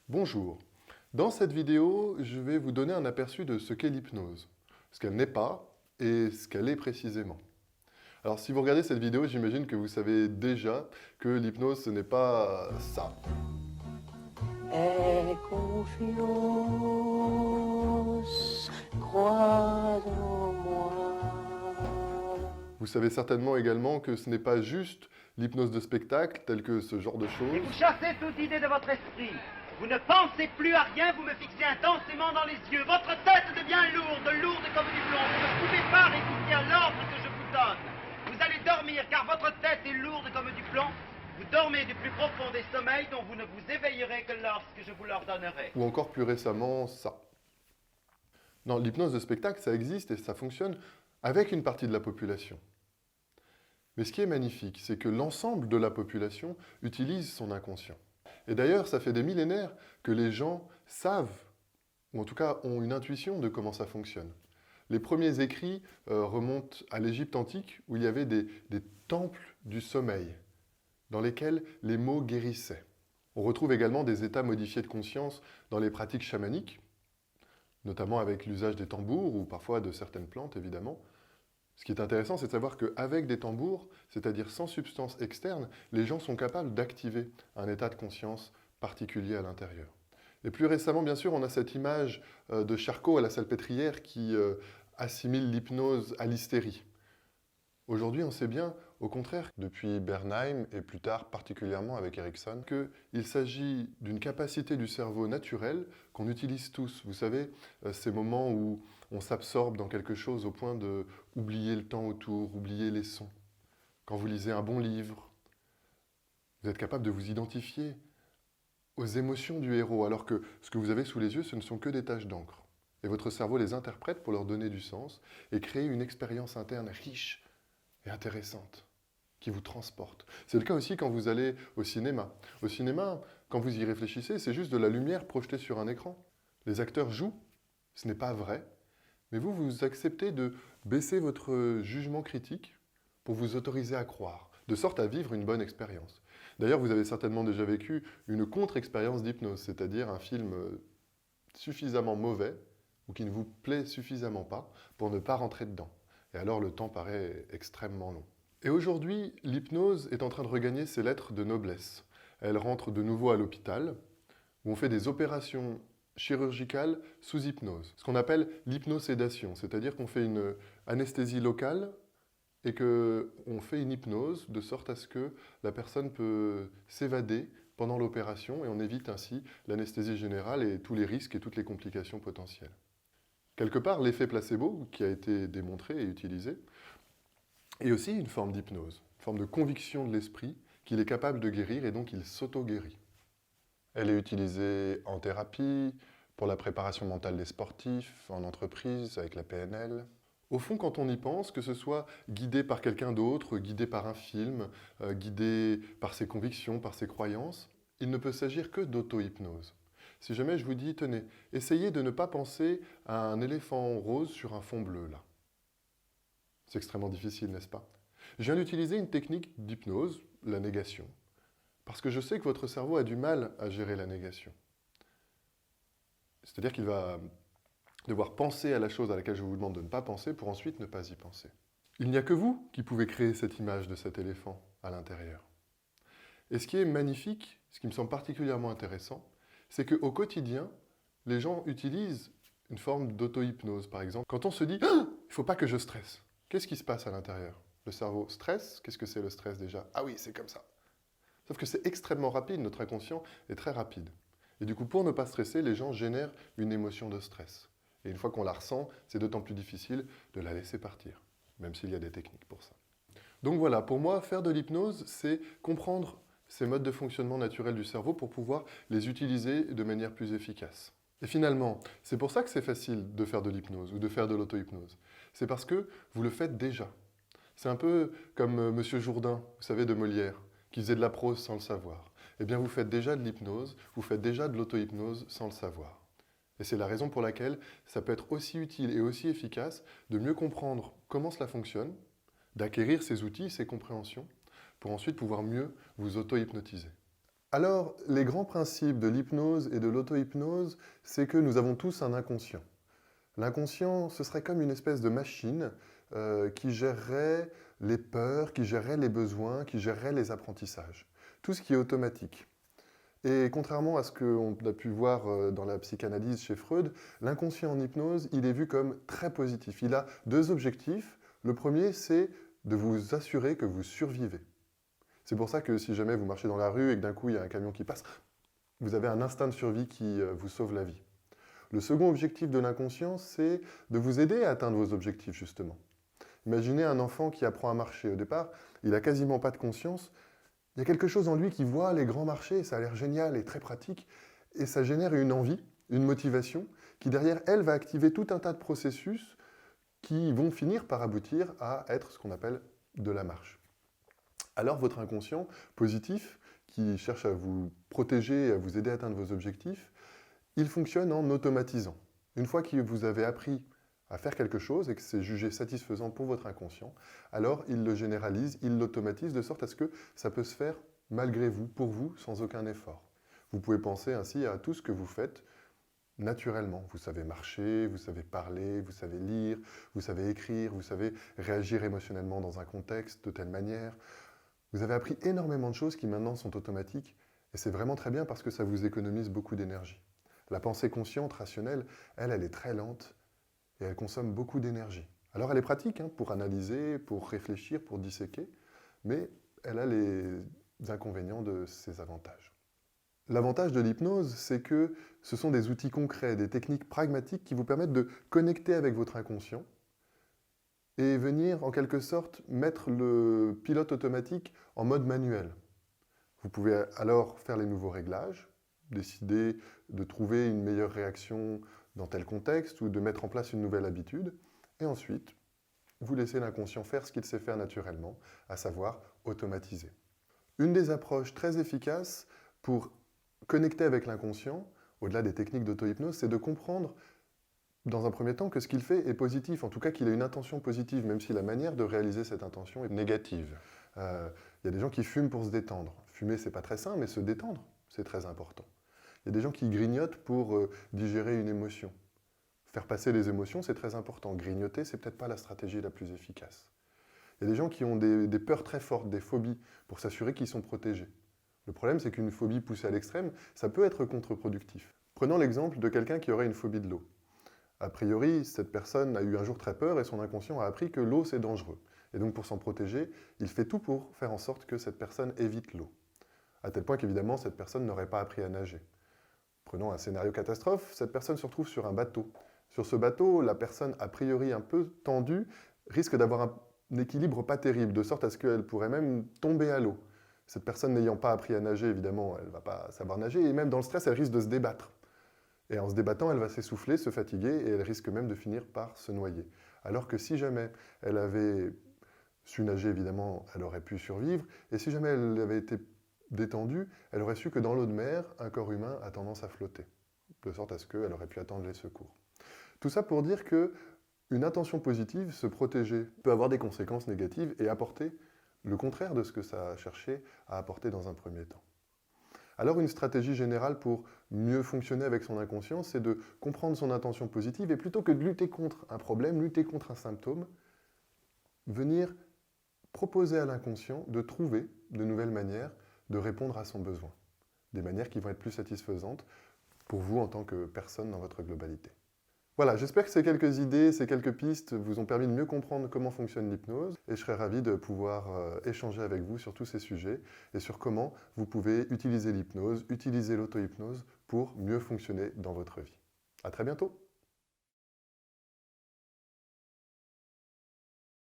Bonjour. Dans cette vidéo, je vais vous donner un aperçu de ce qu'est l'hypnose, ce qu'elle n'est pas et ce qu'elle est précisément. Alors si vous regardez cette vidéo, j'imagine que vous savez déjà que l'hypnose, ce n'est pas ça. Aie confiance, crois en moi. Vous savez certainement également que ce n'est pas juste l'hypnose de spectacle, tel que ce genre de Et choses. vous chassez toute idée de votre esprit. Vous ne pensez plus à rien, vous me fixez intensément dans les yeux. Votre tête devient lourde, lourde comme du plomb. Vous ne pouvez pas résister à l'ordre que je vous donne. Vous allez dormir car votre tête est lourde comme du plomb. Vous dormez du plus profond des sommeils dont vous ne vous éveillerez que lorsque je vous l'ordonnerai. Ou encore plus récemment, ça. Non, l'hypnose de spectacle, ça existe et ça fonctionne avec une partie de la population. Mais ce qui est magnifique, c'est que l'ensemble de la population utilise son inconscient. Et d'ailleurs, ça fait des millénaires que les gens savent, ou en tout cas ont une intuition de comment ça fonctionne. Les premiers écrits remontent à l'Égypte antique, où il y avait des temples du sommeil, dans lesquels les mots guérissaient. On retrouve également des états modifiés de conscience dans les pratiques chamaniques, notamment avec l'usage des tambours, ou parfois de certaines plantes, évidemment. Ce qui est intéressant, c'est de savoir qu'avec des tambours, c'est-à-dire sans substance externe, les gens sont capables d'activer un état de conscience particulier à l'intérieur. Et plus récemment, bien sûr, on a cette image de Charcot à la Salpêtrière qui assimile l'hypnose à l'hystérie. Aujourd'hui, on sait bien, au contraire, depuis Bernheim et plus tard particulièrement avec Erickson, qu'il s'agit d'une capacité du cerveau naturelle qu'on utilise tous. Vous savez, ces moments où on s'absorbe dans quelque chose au point de oublier le temps autour, oublier les sons. Quand vous lisez un bon livre, vous êtes capable de vous identifier aux émotions du héros, alors que ce que vous avez sous les yeux, ce ne sont que des taches d'encre. Et votre cerveau les interprète pour leur donner du sens et créer une expérience interne riche et intéressante, qui vous transporte. C'est le cas aussi quand vous allez au cinéma. Au cinéma, quand vous y réfléchissez, c'est juste de la lumière projetée sur un écran. Les acteurs jouent, ce n'est pas vrai, mais vous acceptez de baisser votre jugement critique pour vous autoriser à croire, de sorte à vivre une bonne expérience. D'ailleurs, vous avez certainement déjà vécu une contre-expérience d'hypnose, c'est-à-dire un film suffisamment mauvais ou qui ne vous plaît suffisamment pas pour ne pas rentrer dedans. Et alors le temps paraît extrêmement long. Et aujourd'hui, l'hypnose est en train de regagner ses lettres de noblesse. Elle rentre de nouveau à l'hôpital, où on fait des opérations chirurgicales sous hypnose, ce qu'on appelle l'hypnosédation, c'est-à-dire qu'on fait une anesthésie locale et qu'on fait une hypnose de sorte à ce que la personne peut s'évader pendant l'opération et on évite ainsi l'anesthésie générale et tous les risques et toutes les complications potentielles. Quelque part, l'effet placebo, qui a été démontré et utilisé, est aussi une forme d'hypnose, une forme de conviction de l'esprit qu'il est capable de guérir et donc il s'auto-guérit. Elle est utilisée en thérapie, pour la préparation mentale des sportifs, en entreprise, avec la PNL. Au fond, quand on y pense, que ce soit guidé par quelqu'un d'autre, guidé par un film, guidé par ses convictions, par ses croyances, il ne peut s'agir que d'auto-hypnose. Si jamais je vous dis, tenez, essayez de ne pas penser à un éléphant rose sur un fond bleu, là. C'est extrêmement difficile, n'est-ce pas? Je viens d'utiliser une technique d'hypnose, la négation, parce que je sais que votre cerveau a du mal à gérer la négation. C'est-à-dire qu'il va devoir penser à la chose à laquelle je vous demande de ne pas penser pour ensuite ne pas y penser. Il n'y a que vous qui pouvez créer cette image de cet éléphant à l'intérieur. Et ce qui est magnifique, ce qui me semble particulièrement intéressant, c'est qu'au quotidien, les gens utilisent une forme d'auto-hypnose, par exemple. Quand on se dit « Ah, il ne faut pas que je stresse », qu'est-ce qui se passe à l'intérieur? Le cerveau stresse. Qu'est-ce que c'est le stress déjà? Ah oui, c'est comme ça. Sauf que c'est extrêmement rapide, notre inconscient est très rapide. Et du coup, pour ne pas stresser, les gens génèrent une émotion de stress. Et une fois qu'on la ressent, c'est d'autant plus difficile de la laisser partir, même s'il y a des techniques pour ça. Donc voilà, pour moi, faire de l'hypnose, c'est comprendre ces modes de fonctionnement naturels du cerveau pour pouvoir les utiliser de manière plus efficace. Et finalement, c'est pour ça que c'est facile de faire de l'hypnose ou de faire de l'auto-hypnose. C'est parce que vous le faites déjà. C'est un peu comme Monsieur Jourdain, vous savez, de Molière, qui faisait de la prose sans le savoir. Eh bien, vous faites déjà de l'hypnose, vous faites déjà de l'auto-hypnose sans le savoir. Et c'est la raison pour laquelle ça peut être aussi utile et aussi efficace de mieux comprendre comment cela fonctionne, d'acquérir ces outils, ces compréhensions, pour ensuite pouvoir mieux vous auto-hypnotiser. Alors, les grands principes de l'hypnose et de l'auto-hypnose, c'est que nous avons tous un inconscient. L'inconscient, ce serait comme une espèce de machine qui gérerait les peurs, qui gérerait les besoins, qui gérerait les apprentissages. Tout ce qui est automatique. Et contrairement à ce qu'on a pu voir dans la psychanalyse chez Freud, l'inconscient en hypnose, il est vu comme très positif. Il a deux objectifs. Le premier, c'est de vous assurer que vous survivez. C'est pour ça que si jamais vous marchez dans la rue et que d'un coup il y a un camion qui passe, vous avez un instinct de survie qui vous sauve la vie. Le second objectif de l'inconscient, c'est de vous aider à atteindre vos objectifs, justement. Imaginez un enfant qui apprend à marcher. Au départ, il n'a quasiment pas de conscience. Il y a quelque chose en lui qui voit les grands marchés, ça a l'air génial et très pratique, et ça génère une envie, une motivation, qui derrière elle va activer tout un tas de processus qui vont finir par aboutir à être ce qu'on appelle de la marche. Alors votre inconscient positif, qui cherche à vous protéger, à vous aider à atteindre vos objectifs, il fonctionne en automatisant. Une fois que vous avez appris à faire quelque chose et que c'est jugé satisfaisant pour votre inconscient, alors il le généralise, il l'automatise de sorte à ce que ça peut se faire malgré vous, pour vous, sans aucun effort. Vous pouvez penser ainsi à tout ce que vous faites naturellement. Vous savez marcher, vous savez parler, vous savez lire, vous savez écrire, vous savez réagir émotionnellement dans un contexte de telle manière. Vous avez appris énormément de choses qui maintenant sont automatiques et c'est vraiment très bien parce que ça vous économise beaucoup d'énergie. La pensée consciente, rationnelle, elle est très lente et elle consomme beaucoup d'énergie. Alors elle est pratique pour analyser, pour réfléchir, pour disséquer, mais elle a les inconvénients de ses avantages. L'avantage de l'hypnose, c'est que ce sont des outils concrets, des techniques pragmatiques qui vous permettent de connecter avec votre inconscient et venir en quelque sorte mettre le pilote automatique en mode manuel. Vous pouvez alors faire les nouveaux réglages, décider de trouver une meilleure réaction dans tel contexte ou de mettre en place une nouvelle habitude, et ensuite, vous laissez l'inconscient faire ce qu'il sait faire naturellement, à savoir automatiser. Une des approches très efficaces pour connecter avec l'inconscient, au-delà des techniques d'auto-hypnose, c'est de comprendre dans un premier temps que ce qu'il fait est positif, en tout cas qu'il a une intention positive, même si la manière de réaliser cette intention est négative. Il y a des gens qui fument pour se détendre. Fumer, c'est pas très sain, mais se détendre, c'est très important. Il y a des gens qui grignotent pour digérer une émotion. Faire passer les émotions, c'est très important. Grignoter, c'est peut-être pas la stratégie la plus efficace. Il y a des gens qui ont des peurs très fortes, des phobies, pour s'assurer qu'ils sont protégés. Le problème, c'est qu'une phobie poussée à l'extrême, ça peut être contre-productif. Prenons l'exemple de quelqu'un qui aurait une phobie de l'eau. A priori, cette personne a eu un jour très peur et son inconscient a appris que l'eau, c'est dangereux. Et donc, pour s'en protéger, il fait tout pour faire en sorte que cette personne évite l'eau. À tel point qu'évidemment, cette personne n'aurait pas appris à nager. Prenons un scénario catastrophe, cette personne se retrouve sur un bateau. Sur ce bateau, la personne, a priori un peu tendue, risque d'avoir un équilibre pas terrible, de sorte à ce qu'elle pourrait même tomber à l'eau. Cette personne n'ayant pas appris à nager, évidemment, elle ne va pas savoir nager, et même dans le stress, elle risque de se débattre. Et en se débattant, elle va s'essouffler, se fatiguer, et elle risque même de finir par se noyer. Alors que si jamais elle avait su nager, évidemment, elle aurait pu survivre, et si jamais elle avait été détendue, elle aurait su que dans l'eau de mer, un corps humain a tendance à flotter, de sorte à ce qu'elle aurait pu attendre les secours. Tout ça pour dire qu'une intention positive, se protéger, peut avoir des conséquences négatives et apporter le contraire de ce que ça a cherché à apporter dans un premier temps. Alors une stratégie générale pour mieux fonctionner avec son inconscient, c'est de comprendre son intention positive et plutôt que de lutter contre un problème, lutter contre un symptôme, venir proposer à l'inconscient de trouver de nouvelles manières de répondre à son besoin. Des manières qui vont être plus satisfaisantes pour vous en tant que personne dans votre globalité. Voilà, j'espère que ces quelques idées, ces quelques pistes vous ont permis de mieux comprendre comment fonctionne l'hypnose et je serais ravi de pouvoir échanger avec vous sur tous ces sujets et sur comment vous pouvez utiliser l'hypnose, utiliser l'auto-hypnose pour mieux fonctionner dans votre vie. À très bientôt!